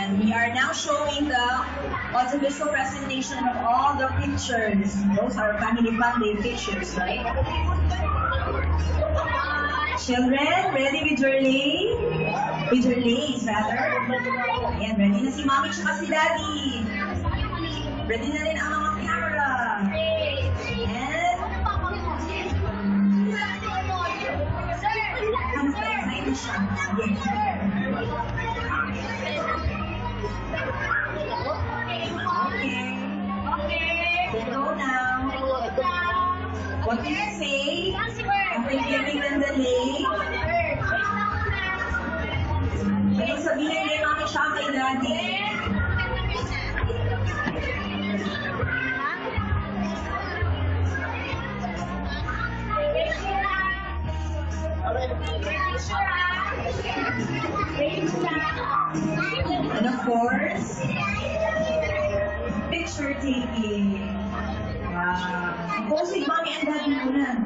And we are now showing the audiovisual presentation of all the pictures. Those are family fun day pictures, right? Children, ready with your lay? With your lays, rather. Ayan, ready na si Mommy tsaka si Daddy. Ready na rin ang mga camera. And... Excited siya. Okay. Go now. What do you say? After giving them the lay? Ano sabihin ni Mommy siya kay Daddy? And of course, picture taking. Wow. Suppose si Mommy and Daddy muna.